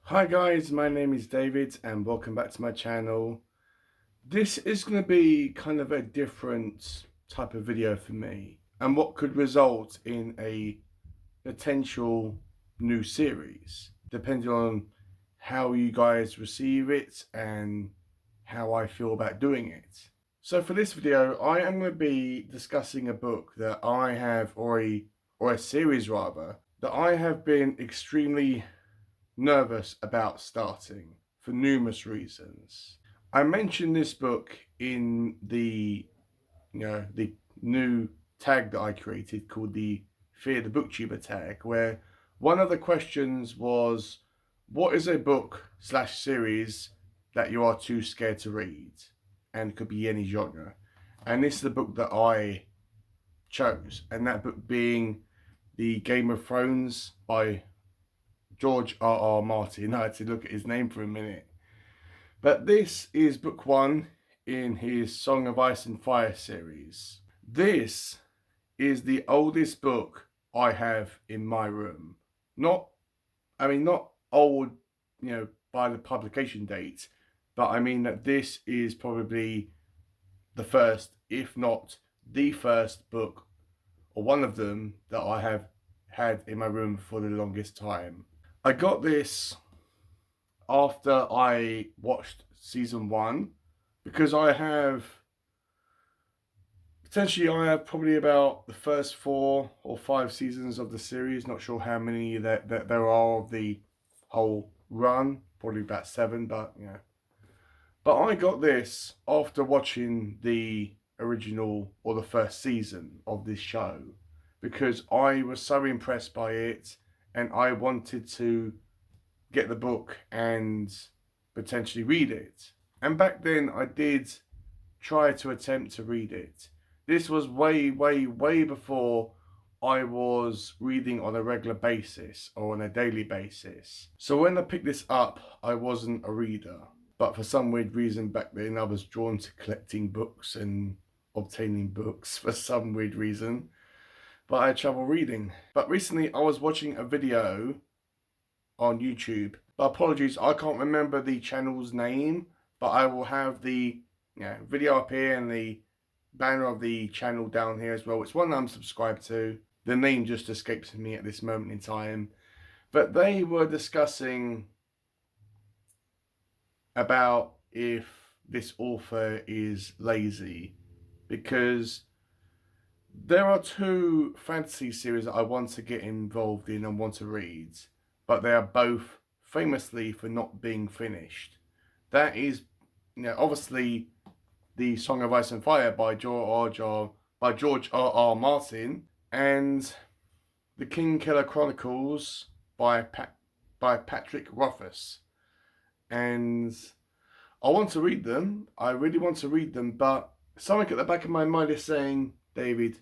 Hi guys, my name is David and welcome back to my channel. This is going to be kind of a different type of video for me and what could result in a potential new series depending on how you guys receive it and how I feel about doing it. So for this video I am going to be discussing a book that I have or a series rather, that I have been extremely nervous about starting for numerous reasons. I mentioned this book in the new tag that I created called the Fear the Booktuber tag, where one of the questions was, what is a book slash series that you are too scared to read? And it could be any genre. And this is the book that I chose, and that book being the Game of Thrones by George R.R. Martin. I had to look at his name for a minute. But this is book one in his Song of Ice and Fire series. This is the oldest book I have in my room. Not old, by the publication date, but I mean that this is probably the first, if not the first book, or one of them, that I have had in my room for the longest time. I got this after I watched season one because I have probably about the first 4 or 5 seasons of the series. Not sure how many that there are of the whole run. Probably about 7, but yeah. But I got this after watching the original or the first season of this show because I was so impressed by it and I wanted to get the book and potentially read it. And back then I did try to attempt to read it. This was way before I was reading on a regular basis or on a daily basis. So when I picked this up, I wasn't a reader. But for some weird reason back then, I was drawn to collecting books and obtaining books for some weird reason. But I had trouble reading. But recently I was watching a video on YouTube. But apologies, I can't remember the channel's name, but I will have the video up here and the banner of the channel down here as well. It's one I'm subscribed to. The name just escapes me at this moment in time. But they were discussing about if this author is lazy, because there are 2 fantasy series that I want to get involved in and want to read, but they are both famously for not being finished. That is, obviously the Song of Ice and Fire by George R.R. Martin, and the Kingkiller Chronicles by Patrick Rothfuss. And I want to read them. I really want to read them, but something at the back of my mind is saying, David,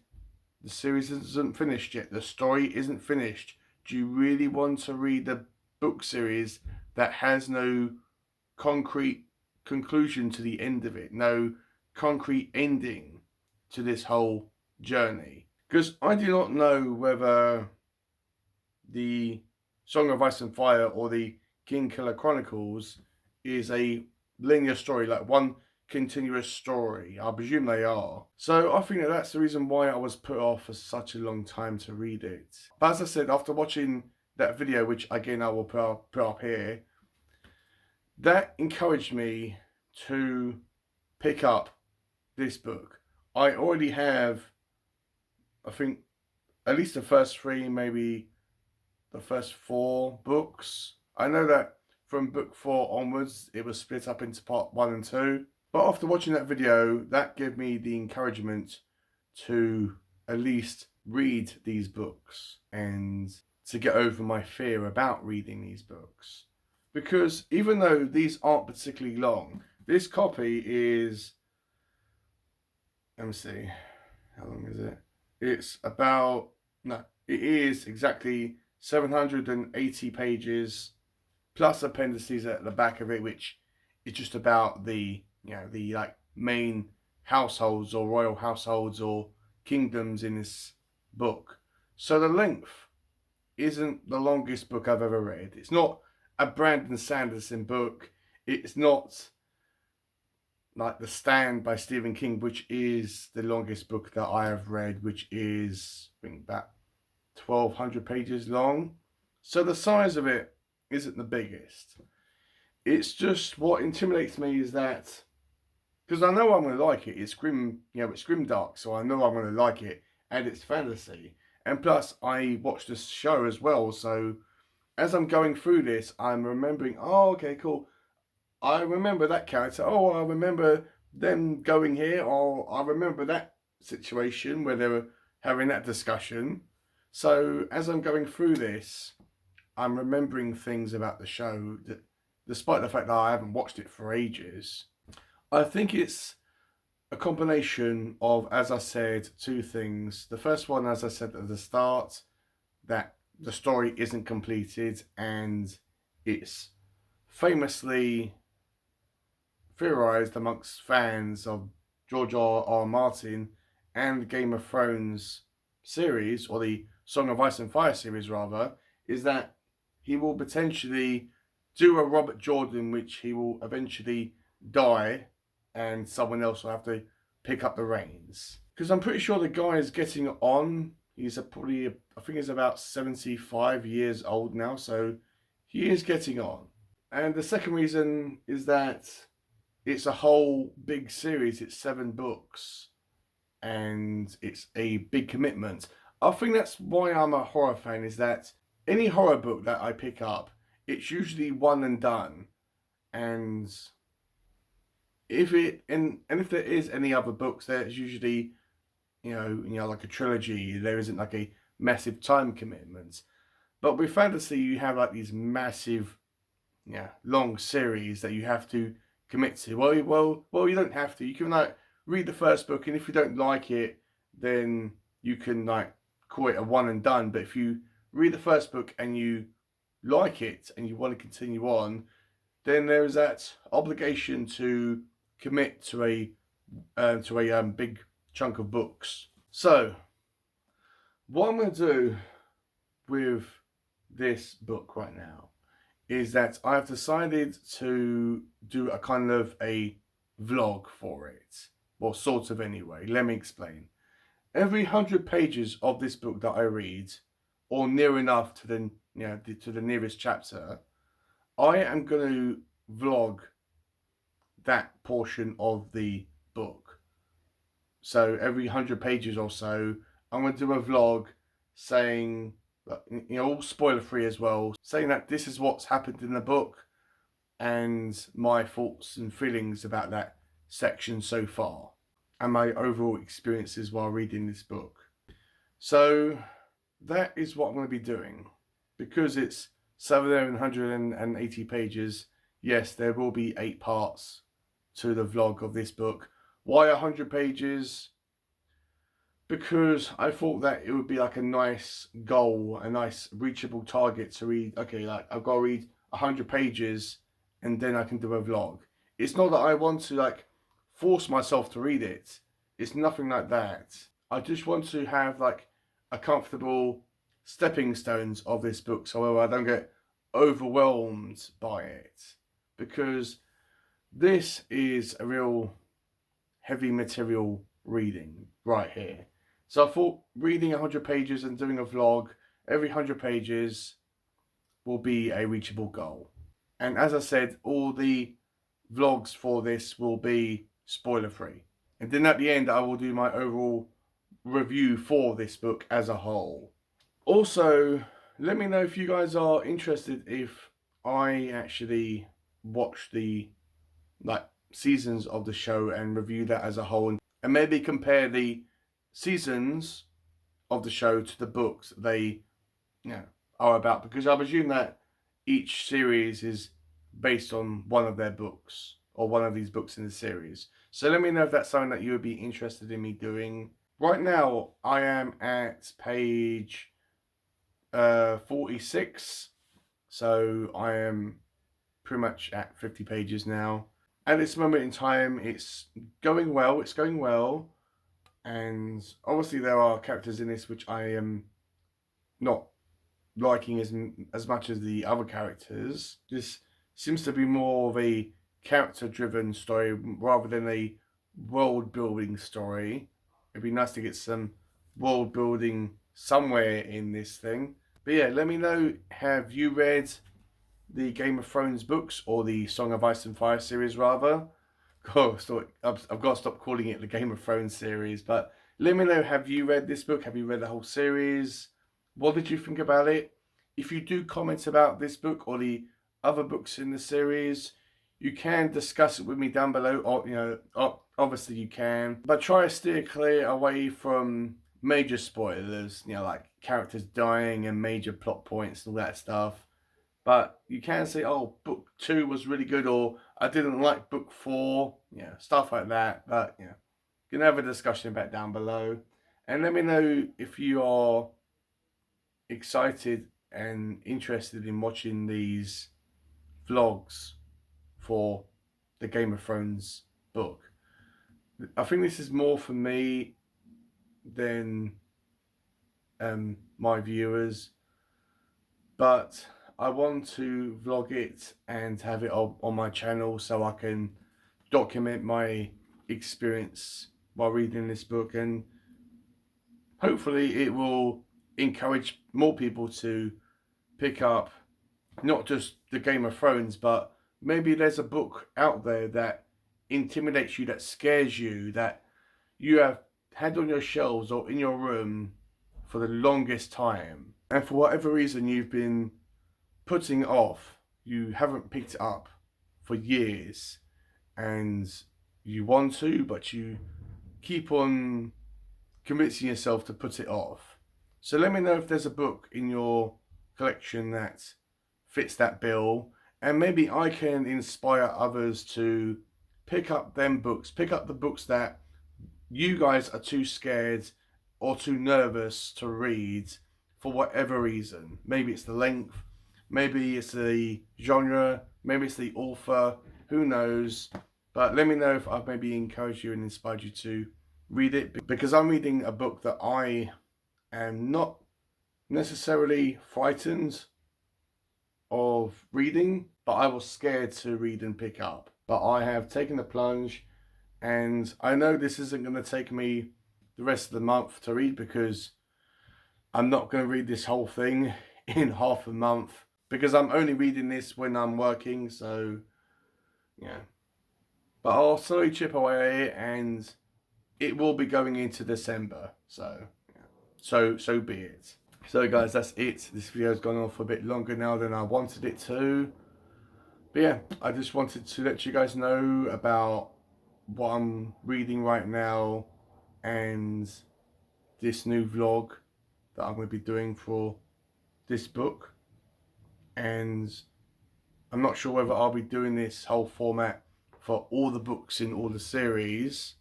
the series isn't finished yet. The story isn't finished. Do you really want to read the book series that has no concrete conclusion to the end of it? No concrete ending to this whole journey? Because I do not know whether the Song of Ice and Fire or the Kingkiller Chronicles is a linear story, like one continuous story. I presume they are. So I think that that's the reason why I was put off for such a long time to read it. But as I said, after watching that video, which again I will put up here, that encouraged me to pick up this book. I already have, I think, at least the first 3, maybe the first 4 books. I know that from book 4 onwards, it was split up into part 1 and 2. But after watching that video, that gave me the encouragement to at least read these books and to get over my fear about reading these books. Because even though these aren't particularly long, this copy is, let me see, how long is it? It's about, no, it is exactly 780 pages, plus appendices at the back of it, which is just about the main households or royal households or kingdoms in this book. So the length isn't the longest book I've ever read. It's not a Brandon Sanderson book. It's not like The Stand by Stephen King, which is the longest book that I have read, which is, I think, about 1,200 pages long. So the size of it isn't the biggest. It's just what intimidates me is that, because I know I'm going to like it. It's grim, it's grimdark, so I know I'm going to like it, and it's fantasy. And plus, I watched this show as well, so as I'm going through this, I'm remembering, oh, okay, cool. I remember that character. Oh, I remember them going here, or I remember that situation where they were having that discussion. So as I'm going through this, I'm remembering things about the show that, despite the fact that I haven't watched it for ages. I think it's a combination of, as I said, two things. The first one, as I said at the start, that the story isn't completed, and it's famously theorized amongst fans of George R. Martin and the Game of Thrones series, or the Song of Ice and Fire series rather, is that he will potentially do a Robert Jordan, which he will eventually die and someone else will have to pick up the reins. Because I'm pretty sure the guy is getting on. He's probably, I think he's about 75 years old now, so he is getting on. And the second reason is that it's a whole big series. It's 7 books, and it's a big commitment. I think that's why I'm a horror fan, is that any horror book that I pick up, it's usually one and done. And if there is any other books, there's usually, like a trilogy. There isn't like a massive time commitment. But with fantasy, you have like these massive, long series that you have to commit to. Well, you don't have to. You can like read the first book, and if you don't like it, then you can like call it a one and done. But if you read the first book and you like it and you want to continue on, then there is that obligation to commit to a big chunk of books. So what I'm going to do with this book right now is that I've decided to do a kind of a vlog for it. Well, sort of anyway. Let me explain. Every 100 pages of this book that I read, or near enough to the nearest chapter, I am going to vlog that portion of the book. So every 100 pages or so, I'm going to do a vlog saying, all spoiler free as well, saying that this is what's happened in the book and my thoughts and feelings about that section so far, and my overall experiences while reading this book. So that is what I'm going to be doing. Because it's 780 pages, yes, there will be 8 parts to the vlog of this book. Why 100 pages? Because I thought that it would be like a nice goal, a nice reachable target to read. Okay, like I've got to read 100 pages and then I can do a vlog. It's not that I want to like force myself to read it. It's nothing like that. I just want to have like a comfortable stepping stones of this book, so I don't get overwhelmed by it. Because this is a real heavy material reading right here. So I thought reading 100 pages and doing a vlog every 100 pages will be a reachable goal. And as I said, all the vlogs for this will be spoiler free. And then at the end, I will do my overall review for this book as a whole. Also, let me know if you guys are interested if I actually watch the seasons of the show and review that as a whole, and maybe compare the seasons of the show to the books they are about, because I presume that each series is based on one of their books or one of these books in the series. So let me know if that's something that you would be interested in me doing. Right now I am at page 46, so I am pretty much at 50 pages now. At this moment in time, it's going well, and obviously there are characters in this which I am not liking as much as the other characters. This seems to be more of a character-driven story rather than a world-building story. It'd be nice to get some world-building somewhere in this thing. But yeah, let me know, have you read the Game of Thrones books, or the Song of Ice and Fire series rather? I've got to stop calling it the Game of Thrones series, but let me know, have you read this book? Have you read the whole series? What did you think about it? If you do comment about this book or the other books in the series, you can discuss it with me down below, or obviously you can, but try to steer clear away from major spoilers, like characters dying and major plot points and all that stuff. But you can say, oh, book 2 was really good, or I didn't like book 4, stuff like that. But you can have a discussion about it down below, and let me know if you are excited and interested in watching these vlogs for the Game of Thrones book. I think this is more for me than my viewers, but I want to vlog it and have it on my channel so I can document my experience while reading this book, and hopefully it will encourage more people to pick up not just the Game of Thrones, but maybe there's a book out there that intimidates you, that scares you, that you have had on your shelves or in your room for the longest time, and for whatever reason you've been putting off, you haven't picked it up for years, and you want to, but you keep on convincing yourself to put it off. So let me know if there's a book in your collection that fits that bill, and maybe I can inspire others to pick up them books, pick up the books that you guys are too scared or too nervous to read for whatever reason. Maybe it's the length, maybe it's the genre, maybe it's the author, who knows. But let me know if I've maybe encouraged you and inspired you to read it, because I'm reading a book that I am not necessarily frightened of reading, but I was scared to read and pick up. But I have taken the plunge, and I know this isn't going to take me the rest of the month to read, because I'm not going to read this whole thing in half a month, because I'm only reading this when I'm working. So yeah, but I'll slowly chip away at it, and it will be going into December. So so be it. So guys, that's it. This video's gone on for a bit longer now than I wanted it to. But yeah, I just wanted to let you guys know about what I'm reading right now, and this new vlog that I'm going to be doing for this book. And I'm not sure whether I'll be doing this whole format for all the books in all the series.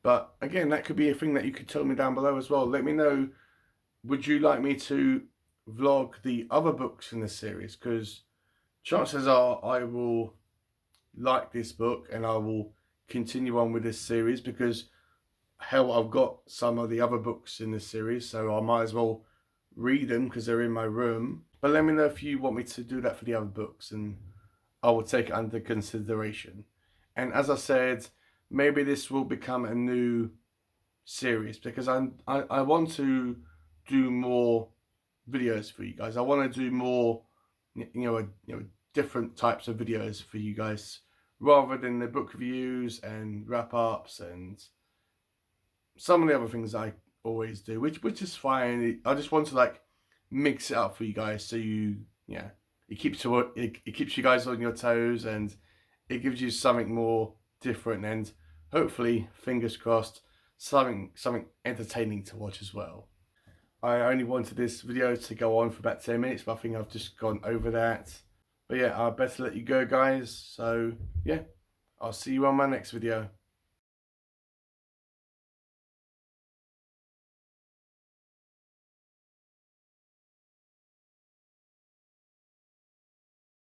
But again, that could be a thing that you could tell me down below as well. Let me know, would you like me to vlog the other books in the series? Because chances are I will like this book and I will continue on with this series, because hell, I've got some of the other books in this series, so I might as well read them because they're in my room. But let me know if you want me to do that for the other books, and I will take it under consideration. And as I said, maybe this will become a new series, because I want to do more videos for you guys. I want to do more, different types of videos for you guys, rather than the book reviews and wrap-ups and some of the other things I always do, which is fine. I just want to mix it up for you guys, so it keeps you guys on your toes, and it gives you something more different, and hopefully, fingers crossed, something entertaining to watch as well. I only wanted this video to go on for about 10 minutes, but I think I've just gone over that. But yeah, I better let you go, guys. So yeah, I'll see you on my next video.